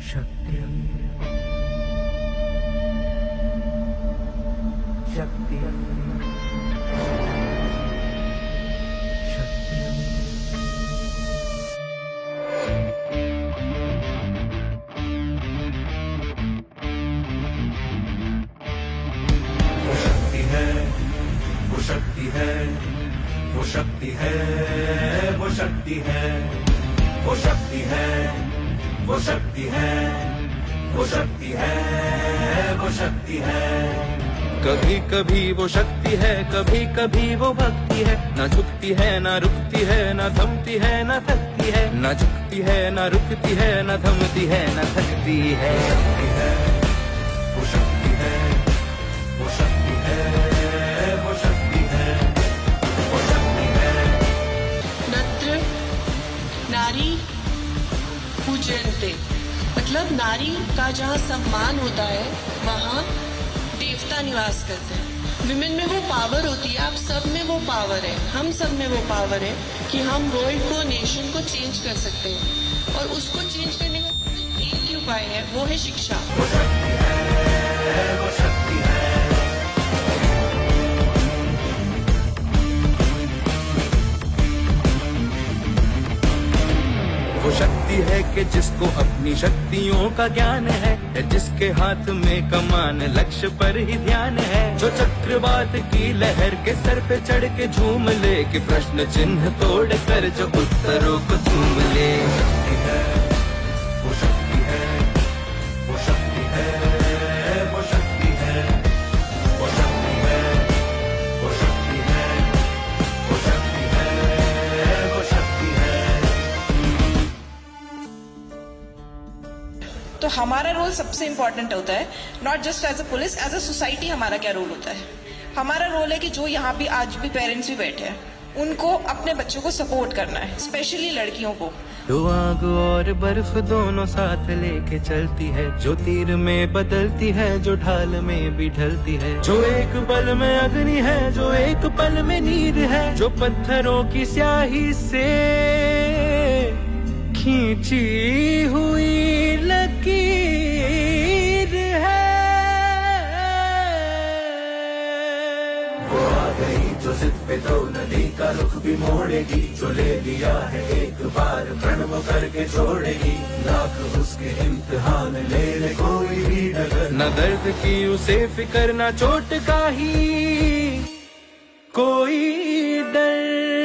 शक्ति शक्ति शक्ति वो शक्ति है, वो शक्ति है, वो शक्ति है, वो शक्ति है, वो शक्ति है, वो शक्ति है, वो शक्ति है, वो शक्ति है। कभी कभी वो शक्ति है, कभी कभी वो भक्ति है। न झुकती है न रुकती है, न थमती है न थकती है। न झुकती है न रुकती है, न थमती है न थकती है। शक्ति है, वो शक्ति है, वो शक्ति है, वो शक्ति है, वो शक्ति है। नत्र नारी पूजयन्ते, मतलब नारी का जहाँ सम्मान होता है वहाँ देवता निवास करते हैं। विमेन में वो पावर होती है, आप सब में वो पावर है, हम सब में वो पावर है कि हम वर्ल्ड को, नेशन को चेंज कर सकते हैं। और उसको चेंज करने का एक ही उपाय है, वो है शिक्षा। वो शक्ति है, वो शक्ति है। वो शक्ति है कि जिसको अपनी शक्तियों का ज्ञान है, जिसके हाथ में कमान लक्ष्य पर ही ध्यान है। जो चक्रवात की लहर के सर पे चढ़ के झूम ले, कि प्रश्न चिन्ह तोड़ कर जो उत्तरों को चूम ले। शक्ति है, वो शक्ति है, वो शक्ति है, वो शक्ति है, वो शक्ति है, वो शक्ति है, वो शक्ति है, वो शक्ति है। तो हमारा रोल सबसे इम्पोर्टेंट होता है, not just as a police, as a society हमारा क्या रोल होता है। हमारा रोल है कि जो यहाँ भी आज भी पेरेंट्स भी बैठे हैं, उनको अपने बच्चों को सपोर्ट करना है, स्पेशली लड़कियों को। जो आग और बर्फ दोनों साथ लेके चलती है, जो तीर में बदलती है, जो ढाल में भी ढलती है। जो एक पल में अग्नि है, जो एक पल में नीर है। जो पत्थरों की स्याही से खींची हुई लकीर है। वो आ गई जो जिद पे तो नदी का रुख भी मोड़ेगी। जो ले लिया है एक बार प्रण वो करके छोड़ेगी। लाख उसके इम्तिहान ले ले कोई भी डगर। न दर्द की उसे फिक्र, न चोट का ही कोई डर।